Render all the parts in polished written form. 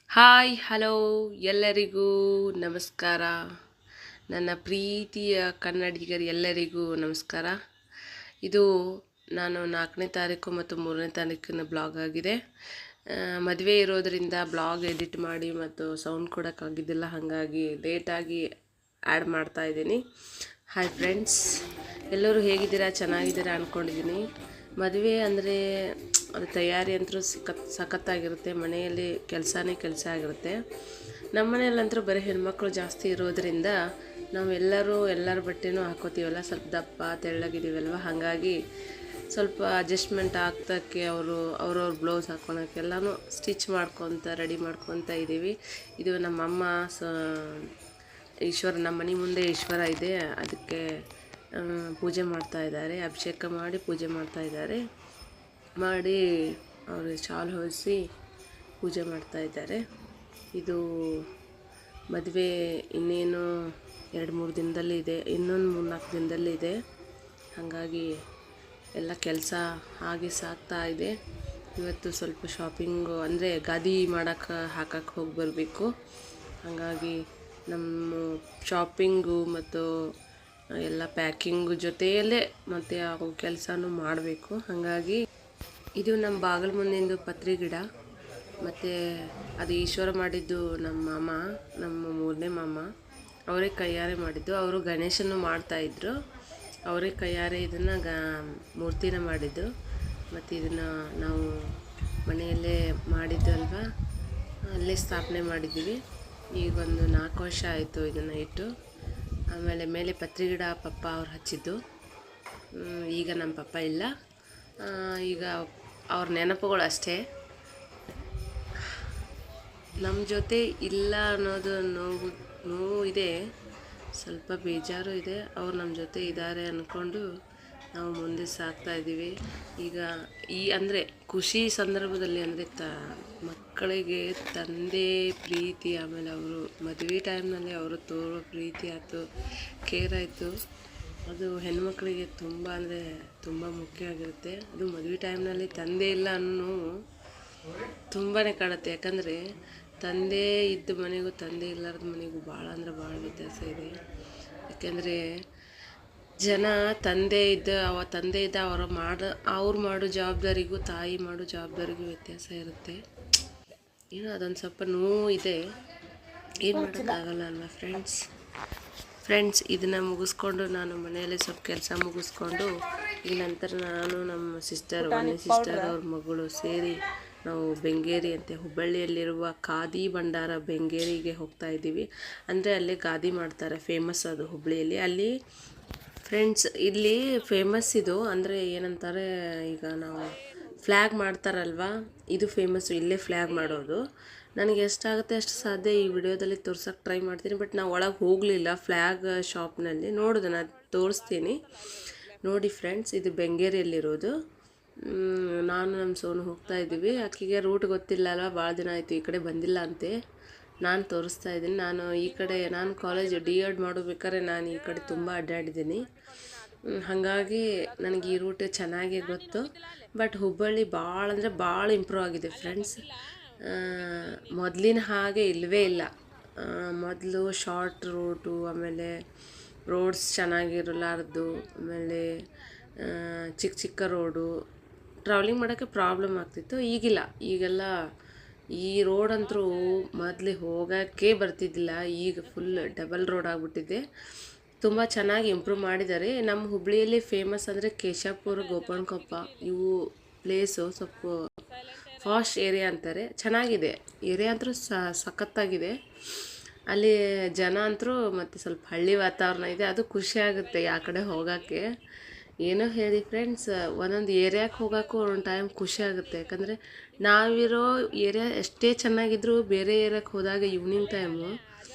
Hi hello ಎಲ್ಲರಿಗೂ ನಮಸ್ಕಾರ. ನನ್ನ ಪ್ರೀತಿಯ ಕನ್ನಡಿಗರು ಎಲ್ಲರಿಗೂ ನಮಸ್ಕಾರ. ಇದು ನಾನು 4ನೇ ತಾರೀಕು ಮತ್ತು 3ನೇ ತಾರೀಕಿನ ಬ್ಲಾಗ್ ಆಗಿದೆ. ಮದುವೆ ಇರೋದರಿಂದ ಬ್ಲಾಗ್ ಎಡಿಟ್ ಮಾಡಿ ಮತ್ತು ಸೌಂಡ್ ಕೊಡೋಕ್ಕಾಗಿದ್ದಿಲ್ಲ, ಹಾಗಾಗಿ ಲೇಟಾಗಿ ಆ್ಯಡ್ ಮಾಡ್ತಾ ಇದ್ದೀನಿ. ಹಾಯ್ ಫ್ರೆಂಡ್ಸ್, ಎಲ್ಲರೂ ಹೇಗಿದ್ದೀರಾ? ಚೆನ್ನಾಗಿದ್ದೀರಾ ಅಂದ್ಕೊಂಡಿದ್ದೀನಿ. ಮದುವೆ ಅಂದರೆ ಅದು ತಯಾರಿ ಅಂತೂ ಸಖತ್ತಾಗಿರುತ್ತೆ. ಮನೆಯಲ್ಲಿ ಕೆಲಸನೇ ಕೆಲಸ ಆಗಿರುತ್ತೆ. ನಮ್ಮ ಮನೆಯಲ್ಲಂತೂ ಬರೀ ಹೆಣ್ಮಕ್ಳು ಜಾಸ್ತಿ ಇರೋದರಿಂದ ಎಲ್ಲರ ಬಟ್ಟೆನೂ ಹಾಕೋತೀವಲ್ಲ, ಸ್ವಲ್ಪ ದಪ್ಪ ತೆಳ್ಳಗಿದ್ದೀವಲ್ವ, ಹಾಗಾಗಿ ಸ್ವಲ್ಪ ಅಡ್ಜಸ್ಟ್ಮೆಂಟ್ ಆಗ್ತಕ್ಕೆ ಅವ್ರವ್ರ ಬ್ಲೌಸ್ ಹಾಕ್ಕೊಳಕ್ಕೆಲ್ಲನೂ ಸ್ಟಿಚ್ ಮಾಡ್ಕೊತ ರೆಡಿ ಮಾಡ್ಕೊತ ಇದ್ದೀವಿ. ಇದು ನಮ್ಮಮ್ಮ ಈಶ್ವರ, ನಮ್ಮ ಮನೆ ಮುಂದೆ ಈಶ್ವರ ಇದೆ, ಅದಕ್ಕೆ ಪೂಜೆ ಮಾಡ್ತಾ ಇದ್ದಾರೆ. ಅಭಿಷೇಕ ಮಾಡಿ ಪೂಜೆ ಮಾಡ್ತಾ ಇದ್ದಾರೆ. ಮಾಡಿ ಅವರು ಶಾಲು ಹೊಲಿಸಿ ಪೂಜೆ ಮಾಡ್ತಾ ಇದ್ದಾರೆ. ಇದು ಮದುವೆ ಇನ್ನೇನು 2-3 ದಿನದಲ್ಲಿ ಇದೆ, ಇನ್ನೊಂದು 3-4 ದಿನದಲ್ಲಿ ಇದೆ. ಹಾಗಾಗಿ ಎಲ್ಲ ಕೆಲಸ ಹಾಗೆ ಸಾಗ್ತಾ ಇದೆ. ಇವತ್ತು ಸ್ವಲ್ಪ ಶಾಪಿಂಗು ಅಂದರೆ ಗಾದಿ ಹಾಕಕ್ಕೆ ಹೋಗಿ ಬರಬೇಕು. ಹಾಗಾಗಿ ನಮ್ಮ ಶಾಪಿಂಗು ಮತ್ತು ಎಲ್ಲ ಪ್ಯಾಕಿಂಗು ಜೊತೆಯಲ್ಲೇ ಮತ್ತು ಆ ಕೆಲಸನೂ ಮಾಡಬೇಕು. ಹಾಗಾಗಿ ಇದು ನಮ್ಮ ಬಾಗಿಲು ಮುಂದಿಂದು ಪತ್ರಿ ಗಿಡ, ಮತ್ತು ಅದು ಈಶ್ವರ ಮಾಡಿದ್ದು ನಮ್ಮ ಮಾಮ, ನಮ್ಮ 3ನೇ ಮಾಮ, ಅವರೇ ಕೈಯಾರೆ ಮಾಡಿದ್ದು. ಅವರು ಗಣೇಶನ್ನು ಮಾಡ್ತಾಯಿದ್ರು, ಅವರೇ ಕೈಯಾರೆ ಇದನ್ನು ಮೂರ್ತಿನ ಮಾಡಿದ್ದು. ಮತ್ತು ಇದನ್ನು ನಾವು ಮನೆಯಲ್ಲೇ ಮಾಡಿದ್ದು ಅಲ್ವಾ, ಅಲ್ಲೇ ಸ್ಥಾಪನೆ ಮಾಡಿದ್ದೀವಿ. ಈಗ ಒಂದು 4 ವರ್ಷ ಆಯಿತು ಇದನ್ನು ಇಟ್ಟು. ಆಮೇಲೆ ಮೇಲೆ ಪತ್ರಿ ಗಿಡ ಪಪ್ಪ ಅವ್ರು ಹಚ್ಚಿದ್ದು. ಈಗ ನಮ್ಮ ಪಪ್ಪ ಇಲ್ಲ, ಈಗ ಅವ್ರ ನೆನಪುಗಳು ಅಷ್ಟೇ. ನಮ್ಮ ಜೊತೆ ಇಲ್ಲ ಅನ್ನೋದು ನೋವು ಇದೆ, ಸ್ವಲ್ಪ ಬೇಜಾರು ಇದೆ. ಅವ್ರು ನಮ್ಮ ಜೊತೆ ಇದ್ದಾರೆ ಅಂದ್ಕೊಂಡು ನಾವು ಮುಂದೆ ಸಾಗ್ತಾ ಇದ್ದೀವಿ. ಈಗ ಅಂದರೆ ಖುಷಿ ಸಂದರ್ಭದಲ್ಲಿ ಅಂದರೆ ಮಕ್ಕಳಿಗೆ ತಂದೆ ಪ್ರೀತಿ, ಆಮೇಲೆ ಅವರು ಮದುವೆ ಟೈಮ್ನಲ್ಲಿ ಅವರು ತೋರೋ ಪ್ರೀತಿ ಆಯಿತು, ಕೇರ್ ಆಯಿತು, ಅದು ಹೆಣ್ಮಕ್ಳಿಗೆ ತುಂಬ ಅಂದರೆ ತುಂಬ ಮುಖ್ಯ ಆಗಿರುತ್ತೆ. ಅದು ಮದುವೆ ಟೈಮ್ನಲ್ಲಿ ತಂದೆ ಇಲ್ಲ ಅನ್ನೋ ತುಂಬಾ ಕಾಡುತ್ತೆ. ಯಾಕಂದರೆ ತಂದೆ ಇದ್ದ ಮನೆಗೂ ತಂದೆ ಇಲ್ಲಾರ್ದ ಮನೆಗೂ ಭಾಳ ಅಂದರೆ ಭಾಳ ವ್ಯತ್ಯಾಸ ಇದೆ. ಯಾಕೆಂದರೆ ತಂದೆ ಇದ್ದ ಅವ್ರು ಮಾಡೋ ಜವಾಬ್ದಾರಿಗೂ ತಾಯಿ ಮಾಡೋ ಜವಾಬ್ದಾರಿಗೂ ವ್ಯತ್ಯಾಸ ಇರುತ್ತೆ. ಏನೋ ಅದೊಂದು ಸ್ವಲ್ಪ ನೋವು ಇದೆ, ಏನು ಮಾಡೋಕ್ಕಾಗಲ್ಲ ಅಲ್ವಾ ಫ್ರೆಂಡ್ಸ್. ಇದನ್ನು ಮುಗಿಸ್ಕೊಂಡು ನಾನು ಮನೆಯಲ್ಲಿ ಸ್ವಲ್ಪ ಕೆಲಸ ಮುಗಿಸ್ಕೊಂಡು ಈಗ ನಂತರ ನಾನು ನಮ್ಮ ಒಂದನೇ ಸಿಸ್ಟರ್ ಅವ್ರ ಮಗಳು ಸೇರಿ ನಾವು ಬೆಂಗೇರಿ ಅಂತ ಹುಬ್ಬಳ್ಳಿಯಲ್ಲಿರುವ ಖಾದಿ ಭಂಡಾರ ಬೆಂಗೇರಿಗೆ ಹೋಗ್ತಾ ಇದ್ದೀವಿ. ಅಂದರೆ ಅಲ್ಲಿ ಗಾದಿ ಮಾಡ್ತಾರೆ, ಫೇಮಸ್ ಅದು ಹುಬ್ಬಳ್ಳಿಯಲ್ಲಿ. ಅಲ್ಲಿ ಫ್ರೆಂಡ್ಸ್ ಇಲ್ಲಿ ಫೇಮಸ್ ಇದು ಅಂದರೆ ಏನಂತಾರೆ, ಈಗ ನಾವು ಫ್ಲ್ಯಾಗ್ ಮಾಡ್ತಾರಲ್ವ, ಇದು ಫೇಮಸ್ಸು, ಇಲ್ಲೇ ಫ್ಲ್ಯಾಗ್ ಮಾಡೋದು. ನನಗೆ ಎಷ್ಟಾಗುತ್ತೆ ಅಷ್ಟು ಸಾಧ್ಯ ಈ ವಿಡಿಯೋದಲ್ಲಿ ತೋರ್ಸೋಕ್ಕೆ ಟ್ರೈ ಮಾಡ್ತೀನಿ. ಬಟ್ ನಾವು ಒಳಗೆ ಹೋಗಲಿಲ್ಲ ಫ್ಲ್ಯಾಗ್ ಶಾಪ್ನಲ್ಲಿ, ನೋಡೋದು ನಾನು ತೋರಿಸ್ತೀನಿ ನೋಡಿ ಫ್ರೆಂಡ್ಸ್. ಇದು ಬೆಂಗೇರಿಯಲ್ಲಿರೋದು. ನಾನು ನಮ್ಮ ಸೋನು ಹೋಗ್ತಾ ಇದ್ದೀವಿ. ಆಕೆಗೆ ರೂಟ್ ಗೊತ್ತಿಲ್ಲ ಅಲ್ವ, ಭಾಳ ದಿನ ಆಯಿತು ಈ ಕಡೆ ಬಂದಿಲ್ಲ ಅಂತೆ. ನಾನು ತೋರಿಸ್ತಾ ಇದ್ದೀನಿ. ನಾನು ಕಾಲೇಜ್ D.Ed ಮಾಡಬೇಕಾದ್ರೆ ನಾನು ಈ ಕಡೆ ತುಂಬ ಅಡ್ಡಾಡಿದ್ದೀನಿ. ಹಾಗಾಗಿ ನನಗೆ ಈ ರೂಟ್ ಚೆನ್ನಾಗೇ ಗೊತ್ತು. ಬಟ್ ಹುಬ್ಬಳ್ಳಿ ಭಾಳ ಅಂದರೆ ಭಾಳ ಇಂಪ್ರೂವ್ ಆಗಿದೆ ಫ್ರೆಂಡ್ಸ್. ಮೊದಲಿನ ಹಾಗೆ ಇಲ್ಲವೇ ಇಲ್ಲ. ಮೊದಲು ಶಾರ್ಟ್ ರೂಟು, ಆಮೇಲೆ ರೋಡ್ಸ್ ಚೆನ್ನಾಗಿರಲಾರ್ದು, ಆಮೇಲೆ ಚಿಕ್ಕ ರೋಡು, ಟ್ರಾವೆಲಿಂಗ್ ಮಾಡೋಕ್ಕೆ ಪ್ರಾಬ್ಲಮ್ ಆಗ್ತಿತ್ತು. ಈಗೆಲ್ಲ ಈ ರೋಡ್ ಅಂತೂ ಮೊದಲೇ ಹೋಗೋಕ್ಕೆ ಬರ್ತಿದ್ದಿಲ್ಲ, ಈಗ ಫುಲ್ ಡಬಲ್ ರೋಡ್ ಆಗಿಬಿಟ್ಟಿದೆ. ತುಂಬ ಚೆನ್ನಾಗಿ ಇಂಪ್ರೂವ್ ಮಾಡಿದ್ದಾರೆ. ನಮ್ಮ ಹುಬ್ಬಳ್ಳಿಯಲ್ಲಿ ಫೇಮಸ್ ಅಂದರೆ ಕೇಶಾಪುರ, ಗೋಪನಕೊಪ್ಪ, ಇವು ಪ್ಲೇಸು ಸ್ವಲ್ಪ ಫಾಸ್ಟ್ ಏರಿಯಾ ಅಂತಾರೆ. ಚೆನ್ನಾಗಿದೆ ಏರಿಯಾ ಅಂತೂ ಸಖತ್ತಾಗಿದೆ. ಅಲ್ಲಿ ಜನ ಅಂತೂ ಮತ್ತು ಸ್ವಲ್ಪ ಹಳ್ಳಿ ವಾತಾವರಣ ಇದೆ, ಅದು ಖುಷಿ ಆಗುತ್ತೆ ಆ ಕಡೆ ಹೋಗೋಕ್ಕೆ. ಏನೋ ಹೇಳಿ ಫ್ರೆಂಡ್ಸ್, ಒಂದೊಂದು ಏರಿಯಾಕ್ಕೆ ಹೋಗೋಕ್ಕೂ ಒಂದೊಂದು ಟೈಮ್ ಖುಷಿ ಆಗುತ್ತೆ. ಯಾಕಂದರೆ ನಾವಿರೋ ಏರಿಯಾ ಎಷ್ಟೇ ಚೆನ್ನಾಗಿದ್ದರೂ ಬೇರೆ ಏರಿಯಾಕ್ಕೆ ಹೋದಾಗ ಈವ್ನಿಂಗ್ ಟೈಮು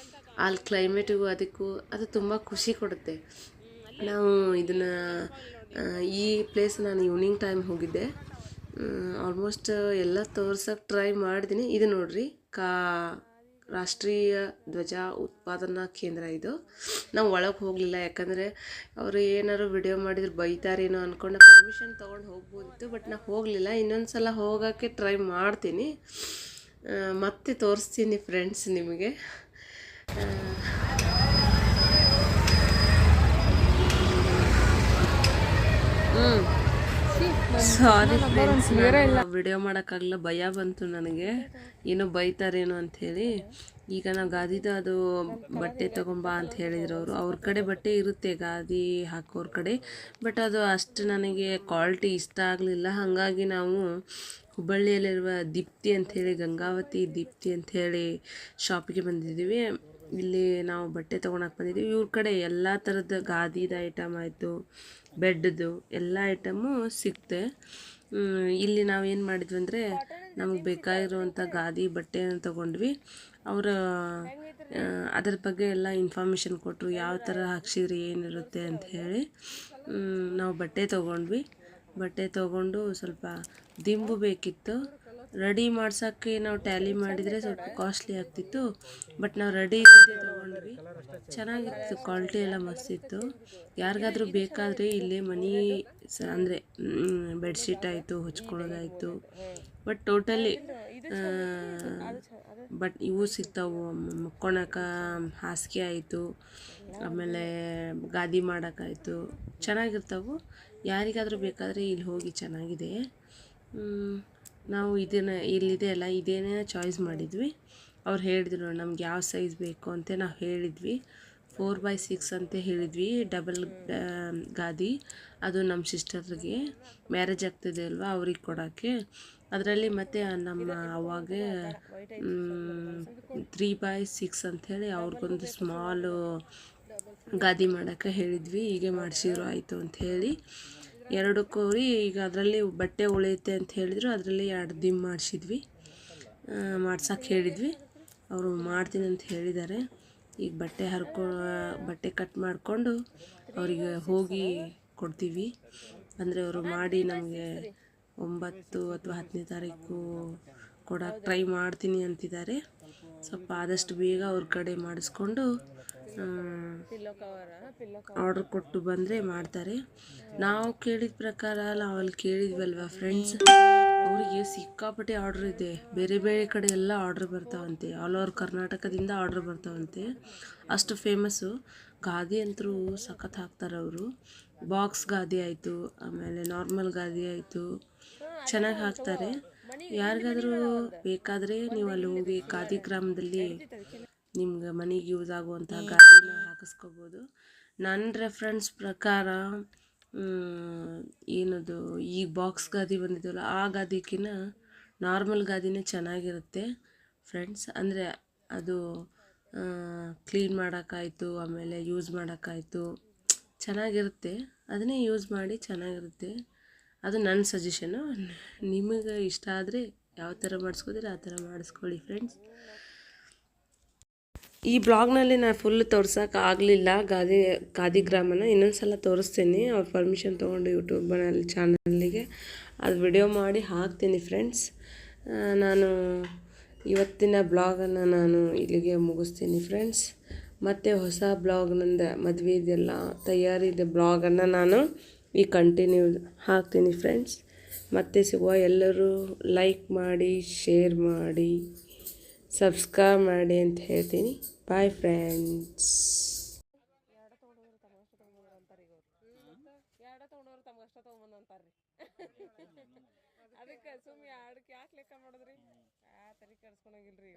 ಅಲ್ಲಿ ಕ್ಲೈಮೇಟಿಗೂ ಅದಕ್ಕೂ ಅದು ತುಂಬ ಖುಷಿ ಕೊಡುತ್ತೆ. ನಾವು ಈ ಪ್ಲೇಸ್ ನಾನು ಈವ್ನಿಂಗ್ ಟೈಮ್ ಹೋಗಿದ್ದೆ. ಆಲ್ಮೋಸ್ಟ್ ಎಲ್ಲ ತೋರ್ಸೋಕ್ಕೆ ಟ್ರೈ ಮಾಡಿದ್ದೀನಿ. ಇದು ನೋಡಿರಿ, ರಾಷ್ಟ್ರೀಯ ಧ್ವಜ ಉತ್ಪಾದನಾ ಕೇಂದ್ರ ಇದು. ನಾವು ಒಳಗೆ ಹೋಗಲಿಲ್ಲ, ಯಾಕಂದರೆ ಅವರು ಏನಾದ್ರು ವಿಡಿಯೋ ಮಾಡಿದ್ರೆ ಬೈತಾರೇನೋ ಅಂದ್ಕೊಂಡು ಪರ್ಮಿಷನ್ ತೊಗೊಂಡು ಹೋಗ್ಬೋದಿತ್ತು. ಬಟ್ ನಾವು ಹೋಗಲಿಲ್ಲ. ಇನ್ನೊಂದು ಸಲ ಹೋಗೋಕ್ಕೆ ಟ್ರೈ ಮಾಡ್ತೀನಿ. ಮತ್ತೆ ತೋರಿಸ್ತೀನಿ ಫ್ರೆಂಡ್ಸ್ ನಿಮಗೆ. ಸಾರಿ ಫ್ರೆಂಡ್ಸ್, ವಿಡಿಯೋ ಮಾಡೋಕ್ಕಾಗಲ್ಲ, ಭಯ ಬಂತು ನನಗೆ, ಏನೋ ಬೈತಾರೇನೋ ಅಂಥೇಳಿ. ಈಗ ನಾವು ಗಾದಿದು ಅದು ಬಟ್ಟೆ ತೊಗೊಂಬಾ ಅಂತ ಹೇಳಿದ್ರು ಅವರು. ಅವ್ರ ಕಡೆ ಬಟ್ಟೆ ಇರುತ್ತೆ ಗಾದಿ ಹಾಕೋರ ಕಡೆ, ಬಟ್ ಅದು ಅಷ್ಟು ನನಗೆ ಕ್ವಾಲಿಟಿ ಇಷ್ಟ ಆಗಲಿಲ್ಲ. ಹಾಗಾಗಿ ನಾವು ಹುಬ್ಬಳ್ಳಿಯಲ್ಲಿರುವ ದೀಪ್ತಿ ಅಂಥೇಳಿ, ಗಂಗಾವತಿ ದೀಪ್ತಿ ಅಂಥೇಳಿ ಶಾಪಿಗೆ ಬಂದಿದ್ದೀವಿ. ಇಲ್ಲಿ ನಾವು ಬಟ್ಟೆ ತೊಗೊಳಕ್ಕೆ ಬಂದಿದ್ದೀವಿ. ಇವ್ರ ಕಡೆ ಎಲ್ಲ ಥರದ ಗಾದಿದ ಐಟಮ್ ಆಯಿತು, ಬೆಡ್ದು ಎಲ್ಲ ಐಟಮು ಸಿಕ್ತೆ. ಇಲ್ಲಿ ನಾವೇನು ಮಾಡಿದ್ವಿ ಅಂದರೆ, ನಮಗೆ ಬೇಕಾಗಿರುವಂಥ ಗಾದಿ ಬಟ್ಟೆನ ತೊಗೊಂಡ್ವಿ. ಅವರು ಅದ್ರ ಬಗ್ಗೆ ಎಲ್ಲ ಇನ್ಫಾರ್ಮೇಷನ್ ಕೊಟ್ಟರು, ಯಾವ ಥರ ಹಾಕ್ಸಿದ್ರೆ ಏನಿರುತ್ತೆ ಅಂತ ಹೇಳಿ. ನಾವು ಬಟ್ಟೆ ತೊಗೊಂಡ್ವಿ. ಬಟ್ಟೆ ತೊಗೊಂಡು ಸ್ವಲ್ಪ ದಿಂಬು ಬೇಕಿತ್ತು. ರೆಡಿ ಮಾಡ್ಸೋಕ್ಕೆ ನಾವು ಟ್ಯಾಲಿ ಮಾಡಿದರೆ ಸ್ವಲ್ಪ ಕಾಸ್ಟ್ಲಿ ಆಗ್ತಿತ್ತು, ಬಟ್ ನಾವು ರೆಡಿ ಇದ್ದಿದ್ದೇ ತೊಗೊಂಡ್ವಿ. ಚೆನ್ನಾಗಿತ್ತು, ಕ್ವಾಲಿಟಿ ಎಲ್ಲ ಮಸ್ತಿತ್ತು. ಯಾರಿಗಾದ್ರೂ ಬೇಕಾದರೆ ಇಲ್ಲಿ ಮನಿ ಅಂದರೆ ಬೆಡ್ಶೀಟ್ ಆಯಿತು, ಹೊಚ್ಕೊಳ್ಳೋದಾಯಿತು, ಬಟ್ ಟೋಟಲಿ ಬಟ್ ಇವು ಸಿಗ್ತಾವೆ. ಮಕ್ಕೊಳಕ್ಕೆ ಹಾಸಿಗೆ ಆಯಿತು, ಆಮೇಲೆ ಗಾದಿ ಮಾಡೋಕ್ಕಾಯಿತು, ಚೆನ್ನಾಗಿರ್ತಾವೆ. ಯಾರಿಗಾದರೂ ಬೇಕಾದರೆ ಇಲ್ಲಿ ಹೋಗಿ, ಚೆನ್ನಾಗಿದೆ. ನಾವು ಇಲ್ಲಿದೆ ಅಲ್ಲ, ಇದೇನೇ ಚಾಯ್ಸ್ ಮಾಡಿದ್ವಿ. ಅವ್ರು ಹೇಳಿದ್ರು ನಮ್ಗೆ ಯಾವ ಸೈಜ್ ಬೇಕು ಅಂತ. ನಾವು ಹೇಳಿದ್ವಿ 4x6 ಅಂತ ಹೇಳಿದ್ವಿ, ಡಬಲ್ ಗಾದಿ. ಅದು ನಮ್ಮ ಸಿಸ್ಟರ್ಗೆ ಮ್ಯಾರೇಜ್ ಆಗ್ತಿದೆ ಅಲ್ವಾ, ಅವ್ರಿಗೆ ಕೊಡೋಕ್ಕೆ. ಅದರಲ್ಲಿ ಮತ್ತು ನಮ್ಮ ಅವಾಗ 3x6 ಅಂಥೇಳಿ ಅವ್ರಿಗೊಂದು ಸ್ಮಾಲು ಗಾದಿ ಮಾಡೋಕ್ಕೆ ಹೇಳಿದ್ವಿ. ಹೀಗೆ ಮಾಡಿಸಿದ್ರು ಆಯಿತು ಅಂಥೇಳಿ. 2 ಕೋರಿ. ಈಗ ಅದರಲ್ಲಿ ಬಟ್ಟೆ ಉಳಿಯುತ್ತೆ ಅಂತ ಹೇಳಿದ್ರು, ಅದರಲ್ಲಿ 2 ದಿಂಬು ಮಾಡಿಸಿದ್ವಿ. ಮಾಡ್ಸೋಕ್ಕೆ ಹೇಳಿದ್ವಿ, ಅವರು ಮಾಡ್ತೀನಿ ಅಂತ ಹೇಳಿದ್ದಾರೆ. ಈಗ ಬಟ್ಟೆ ಕಟ್ ಮಾಡಿಕೊಂಡು ಅವರಿಗೆ ಹೋಗಿ ಕೊಡ್ತೀವಿ. ಅಂದರೆ ಅವರು ಮಾಡಿ ನಮಗೆ 9 ಅಥವಾ 10ನೇ ತಾರೀಕು ಕೊಡೋಕ್ಕೆ ಟ್ರೈ ಮಾಡ್ತೀನಿ ಅಂತಿದ್ದಾರೆ. ಸ್ವಲ್ಪ ಆದಷ್ಟು ಬೇಗ ಅವ್ರ ಕಡೆ ಮಾಡಿಸ್ಕೊಂಡು ಆರ್ಡ್ರ್ ಕೊಟ್ಟು ಬಂದರೆ ಮಾಡ್ತಾರೆ. ನಾವು ಕೇಳಿದ ಪ್ರಕಾರ, ನಾವು ಅಲ್ಲಿ ಕೇಳಿದ್ವಲ್ವ ಫ್ರೆಂಡ್ಸ್, ಅವರಿಗೆ ಸಿಕ್ಕಾಪಟ್ಟೆ ಆರ್ಡ್ರ್ ಇದೆ. ಬೇರೆ ಬೇರೆ ಕಡೆ ಎಲ್ಲ ಆರ್ಡ್ರ್ ಬರ್ತಾವಂತೆ, ಆಲ್ ಓವರ್ ಕರ್ನಾಟಕದಿಂದ ಆರ್ಡ್ರ್ ಬರ್ತಾವಂತೆ. ಅಷ್ಟು ಫೇಮಸ್ಸು. ಗಾದಿ ಅಂತೂ ಸಖತ್ ಹಾಕ್ತಾರೆ ಅವರು. ಬಾಕ್ಸ್ ಗಾದಿ ಆಯಿತು, ಆಮೇಲೆ ನಾರ್ಮಲ್ ಗಾದಿ ಆಯಿತು, ಚೆನ್ನಾಗಿ ಹಾಕ್ತಾರೆ. ಯಾರಿಗಾದರೂ ಬೇಕಾದರೆ ನೀವು ಅಲ್ಲಿ ಹೋಗಿ ಗಾದಿ ಗ್ರಾಮದಲ್ಲಿ ನಿಮ್ಗೆ ಮನೆಗೆ ಯೂಸ್ ಆಗುವಂಥ ಗಾದಿನ ಹಾಕಿಸ್ಕೋಬೋದು. ನನ್ನ ರೆಫರೆನ್ಸ್ ಪ್ರಕಾರ ಏನದು ಈ ಬಾಕ್ಸ್ ಗಾದಿ ಬಂದಿದ್ದಲ್ಲ, ಆ ಗಾದಿಕಿನ್ನ ನಾರ್ಮಲ್ ಗಾದಿನೇ ಚೆನ್ನಾಗಿರುತ್ತೆ ಫ್ರೆಂಡ್ಸ್. ಅಂದರೆ ಅದು ಕ್ಲೀನ್ ಮಾಡೋಕ್ಕಾಯ್ತು, ಆಮೇಲೆ ಯೂಸ್ ಮಾಡೋಕ್ಕಾಯ್ತು, ಚೆನ್ನಾಗಿರುತ್ತೆ. ಅದನ್ನೇ ಯೂಸ್ ಮಾಡಿ, ಚೆನ್ನಾಗಿರುತ್ತೆ. ಅದು ನನ್ನ ಸಜೆಷನು. ನಿಮಗೆ ಇಷ್ಟ ಆದರೆ ಯಾವ ಥರ ಮಾಡಿಸ್ಕೋತೀರ ಆ ಥರ ಮಾಡಿಸ್ಕೊಳ್ಳಿ ಫ್ರೆಂಡ್ಸ್. ಈ ಬ್ಲಾಗ್ನಲ್ಲಿ ನಾನು ಫುಲ್ ತೋರ್ಸೋಕೆ ಆಗಲಿಲ್ಲ ಗಾದಿ ಗ್ರಾಮನ. ಇನ್ನೊಂದು ಸಲ ತೋರಿಸ್ತೀನಿ, ಅವ್ರ ಪರ್ಮಿಷನ್ ತೊಗೊಂಡು ಯೂಟ್ಯೂಬ್ನಲ್ಲಿ ಚಾನಲ್ಲಿಗೆ ಅದು ವಿಡಿಯೋ ಮಾಡಿ ಹಾಕ್ತೀನಿ ಫ್ರೆಂಡ್ಸ್. ನಾನು ಇವತ್ತಿನ ಬ್ಲಾಗನ್ನು ನಾನು ಇಲ್ಲಿಗೆ ಮುಗಿಸ್ತೀನಿ ಫ್ರೆಂಡ್ಸ್. ಮತ್ತು ಹೊಸ ಬ್ಲಾಗ್, ನಂದು ಮದುವೆದೆಲ್ಲ ತಯಾರಿದ ಬ್ಲಾಗನ್ನು ನಾನು ಈ ಕಂಟಿನ್ಯೂ ಹಾಕ್ತೀನಿ ಫ್ರೆಂಡ್ಸ್. ಮತ್ತೆ ಸಿಗುವ. ಎಲ್ಲರೂ ಲೈಕ್ ಮಾಡಿ, ಶೇರ್ ಮಾಡಿ, ಸಬ್ಸ್ಕ್ರೈಬ್ ಮಾಡಿ ಅಂತ ಹೇಳ್ತೀನಿ. Bye friends. ಅದಕ್ಕೆ ಸುಮ್ಮನೆ 2 ಯಾಕೆ ಲೆಕ್ಕ ಮಾಡಿದ್ರಿ? ತಲೆ ಕೆಡ್ಸ್ಕೊಳಂಗಿಲ್ರಿ.